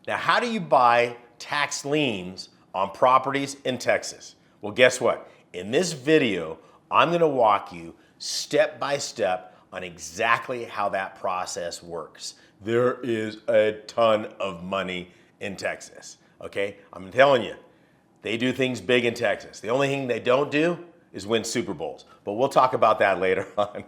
Now, how do you buy tax liens on properties in Texas? Well, guess what? In this video, I'm going to walk you step by step on exactly how that process works. There is a ton of money in Texas, okay? I'm telling you, they do things big in Texas. The only thing they don't do is win Super Bowls, but we'll talk about that later on.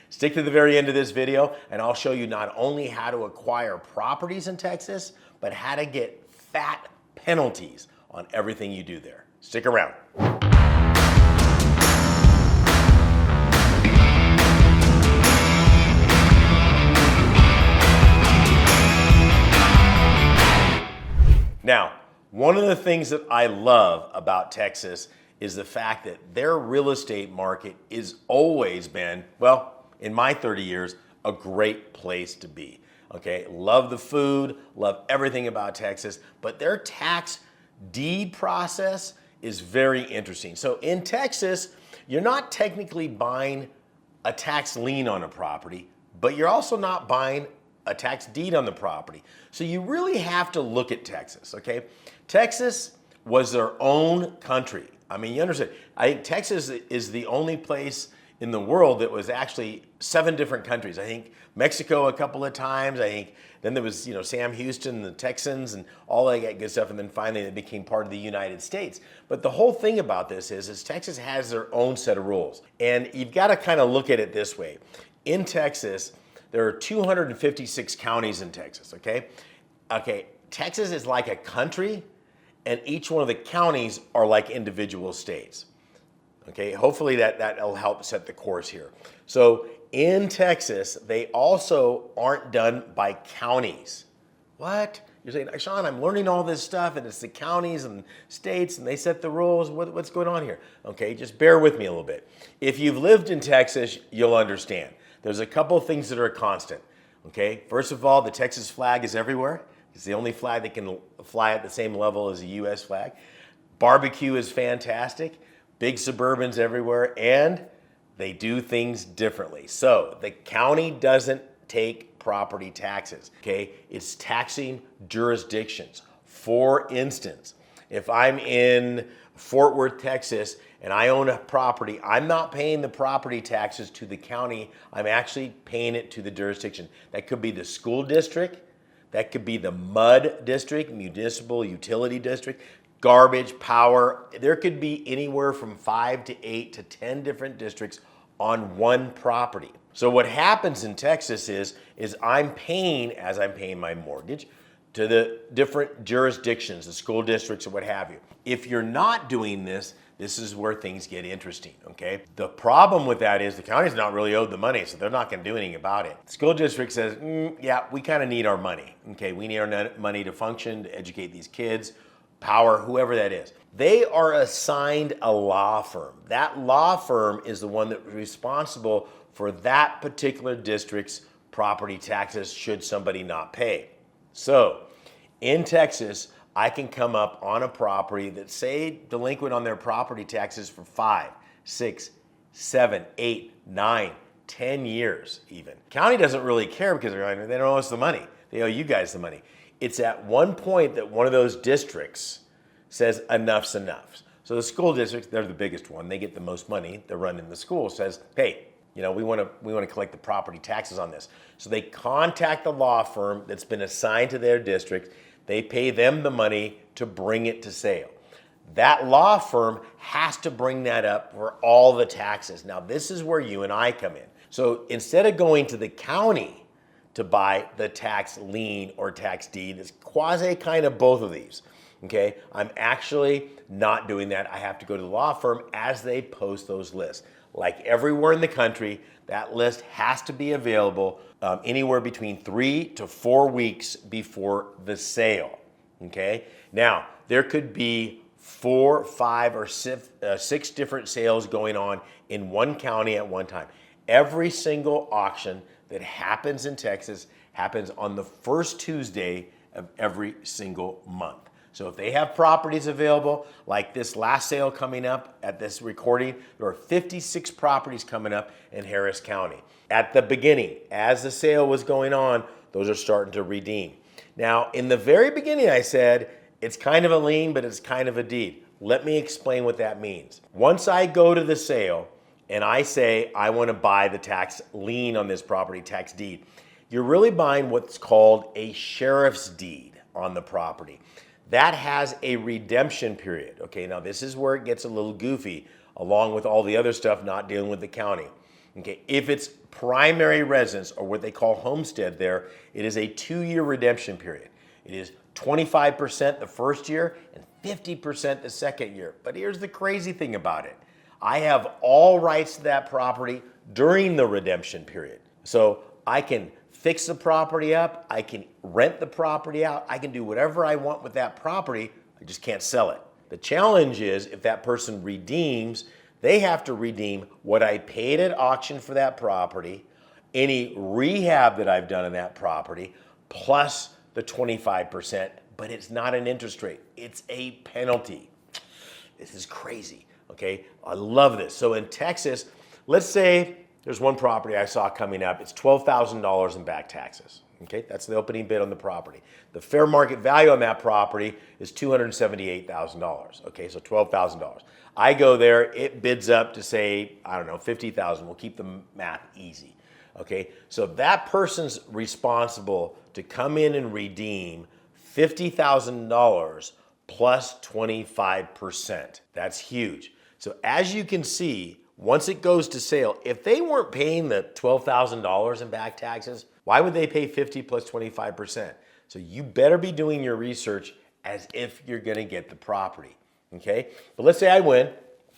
Stick to the very end of this video and I'll show you not only how to acquire properties in Texas, but how to get fat penalties on everything you do there. Stick around. Now, one of the things that I love about Texas is the fact that their real estate market has always been, well, in my 30 years, a great place to be. Okay, love the food, love everything about Texas, but their tax deed process is very interesting. So in Texas, you're not technically buying a tax lien on a property, but you're also not buying a tax deed on the property. So you really have to look at Texas, okay? Texas was their own country. I mean, you understand, I think Texas is the only place in the world that was actually 7 different countries. I think Mexico a couple of times. I think then there was, Sam Houston, the Texans, and all that good stuff. And then finally it became part of the United States. But the whole thing about this is Texas has their own set of rules. And you've got to kind of look at it this way. In Texas, there are 256 counties in Texas, okay? Okay, Texas is like a country, and each one of the counties are like individual states. Okay, hopefully that'll help set the course here. So in Texas, they also aren't done by counties. What? You're saying, Sean, I'm learning all this stuff and it's the counties and states and they set the rules. What's going on here? Okay, just bear with me a little bit. If you've lived in Texas, you'll understand. There's a couple of things that are constant. Okay, first of all, the Texas flag is everywhere. It's the only flag that can fly at the same level as a U.S. flag. Barbecue is fantastic. Big Suburbans everywhere, and they do things differently. So the county doesn't take property taxes, okay? It's taxing jurisdictions. For instance, if I'm in Fort Worth, Texas, and I own a property, I'm not paying the property taxes to the county, I'm actually paying it to the jurisdiction. That could be the school district, that could be the MUD district, municipal utility district, garbage, power. There could be anywhere from 5 to 8 to 10 different districts on one property. So what happens in Texas is I'm paying, as I'm paying my mortgage, to the different jurisdictions, the school districts and what have you. If you're not doing this, this is where things get interesting, okay? The problem with that is the county's not really owed the money, so they're not gonna do anything about it. The school district says, yeah, we kind of need our money, okay? We need our money to function, to educate these kids, power, whoever that is. They are assigned a law firm. That law firm is the one that's responsible for that particular district's property taxes should somebody not pay. So in Texas, I can come up on a property that's, say, delinquent on their property taxes for 5, 6, 7, 8, 9, 10 years even. County doesn't really care because they don't owe us the money. They owe you guys the money. It's at one point that one of those districts says enough's enough. So the school district, they're the biggest one. They get the most money. They're running the school. Says, hey, we want to collect the property taxes on this. So they contact the law firm that's been assigned to their district. They pay them the money to bring it to sale. That law firm has to bring that up for all the taxes. Now this is where you and I come in. So instead of going to the county to buy the tax lien or tax deed, it's quasi kind of both of these, okay? I'm actually not doing that. I have to go to the law firm as they post those lists. Like everywhere in the country, that list has to be available anywhere between 3 to 4 weeks before the sale, okay? Now, there could be 4, 5, or 6 different sales going on in one county at one time. Every single auction that happens in Texas happens on the first Tuesday of every single month. So if they have properties available, like this last sale coming up at this recording, there are 56 properties coming up in Harris County. At the beginning, as the sale was going on, those are starting to redeem. Now, in the very beginning, I said it's kind of a lien, but it's kind of a deed. Let me explain what that means. Once I go to the sale and I say I want to buy the tax lien on this property, tax deed, you're really buying what's called a sheriff's deed on the property. That has a redemption period. Okay, now this is where it gets a little goofy, along with all the other stuff not dealing with the county. Okay, if it's primary residence, or what they call homestead there, it is a 2-year redemption period. It is 25% the first year and 50% the second year. But here's the crazy thing about it. I have all rights to that property during the redemption period. So I can fix the property up, I can rent the property out, I can do whatever I want with that property, I just can't sell it. The challenge is if that person redeems, they have to redeem what I paid at auction for that property, any rehab that I've done on that property, plus the 25%, but it's not an interest rate, it's a penalty. This is crazy, okay? I love this. So in Texas, let's say there's one property I saw coming up, it's $12,000 in back taxes. Okay, that's the opening bid on the property. The fair market value on that property is $278,000. Okay, so $12,000. I go there, it bids up to say, I don't know, $50,000. We'll keep the math easy. Okay, so that person's responsible to come in and redeem $50,000 plus 25%. That's huge. So as you can see, once it goes to sale, if they weren't paying the $12,000 in back taxes, why would they pay 50 plus 25%? So you better be doing your research as if you're going to get the property, okay? But let's say I win,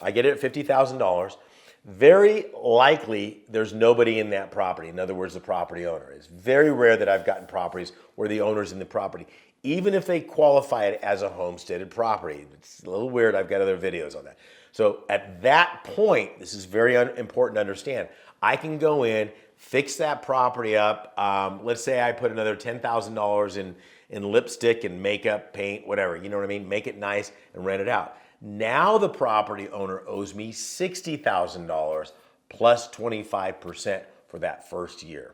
I get it at $50,000. Very likely there's nobody in that property. In other words, the property owner. It's very rare that I've gotten properties where the owner's in the property, even if they qualify it as a homesteaded property. It's a little weird. I've got other videos on that. So at that point, this is very important to understand. I can go in, fix that property up. Let's say I put another $10,000 in lipstick and makeup, paint, whatever. You know what I mean? Make it nice and rent it out. Now the property owner owes me $60,000 plus 25% for that first year.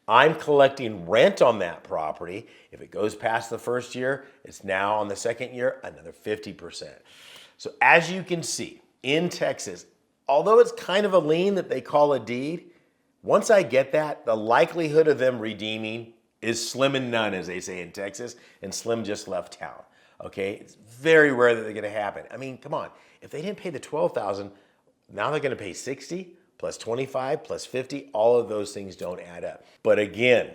I'm collecting rent on that property. If it goes past the first year, it's now on the second year, another 50%. So as you can see, in Texas, although it's kind of a lien that they call a deed, once I get that, the likelihood of them redeeming is slim and none, as they say in Texas, and Slim just left town, okay? It's very rare that they're gonna happen. I mean, come on, if they didn't pay the $12,000, now they're gonna pay 60 plus 25 plus 50, all of those things don't add up. But again,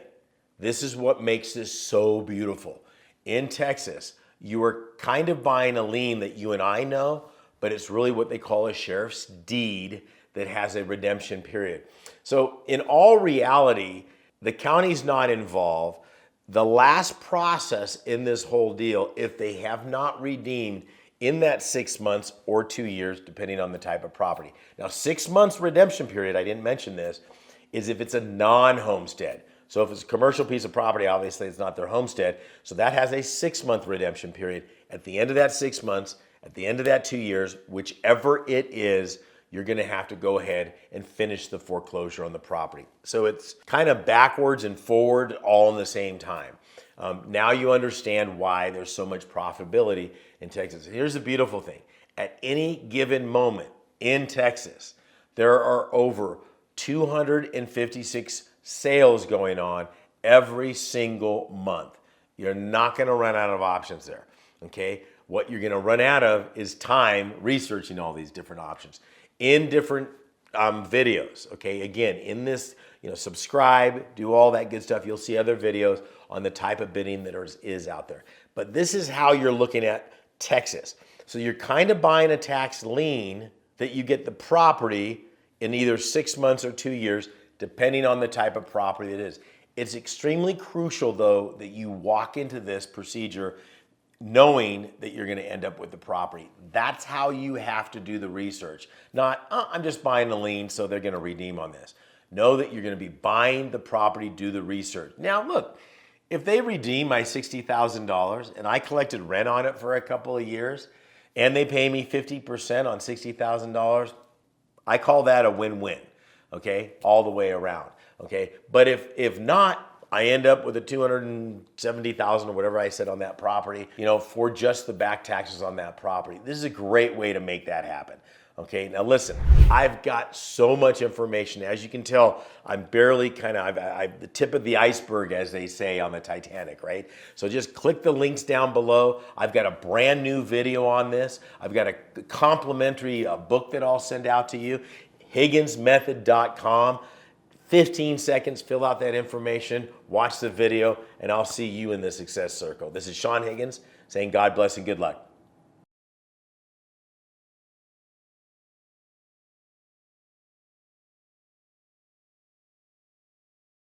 this is what makes this so beautiful. In Texas, you are kind of buying a lien that you and I know, but it's really what they call a sheriff's deed that has a redemption period. So in all reality, the county's not involved. The last process in this whole deal, if they have not redeemed in that 6 months or 2 years, depending on the type of property. Now, 6 months redemption period, I didn't mention this, is if it's a non-homestead. So if it's a commercial piece of property, obviously it's not their homestead. So that has a 6-month redemption period. At the end of that 6 months, at the end of that 2 years, whichever it is, you're gonna have to go ahead and finish the foreclosure on the property. So it's kind of backwards and forward all in the same time. Now you understand why there's so much profitability in Texas. Here's the beautiful thing. At any given moment in Texas, there are over 256 sales going on every single month. You're not gonna run out of options there, okay? What you're gonna run out of is time researching all these different options in different videos, okay? Again, in this, subscribe, do all that good stuff. You'll see other videos on the type of bidding that is out there. But this is how you're looking at Texas. So you're kind of buying a tax lien that you get the property in either 6 months or 2 years, depending on the type of property it is. It's extremely crucial, though, that you walk into this procedure knowing that you're going to end up with the property. That's how you have to do the research. Not, I'm just buying the lien, so they're going to redeem on this. Know that you're going to be buying the property, do the research. Now, look, if they redeem my $60,000 and I collected rent on it for a couple of years and they pay me 50% on $60,000, I call that a win-win, okay, all the way around, okay? But if not, I end up with a $270,000 or whatever I said on that property, for just the back taxes on that property. This is a great way to make that happen. Okay, now listen, I've got so much information. As you can tell, I'm barely I'm the tip of the iceberg, as they say on the Titanic, right? So just click the links down below. I've got a brand new video on this. I've got a complimentary book that I'll send out to you, higginsmethod.com. 15 seconds, fill out that information, watch the video, and I'll see you in the success circle. This is Saen Higgins saying God bless and good luck.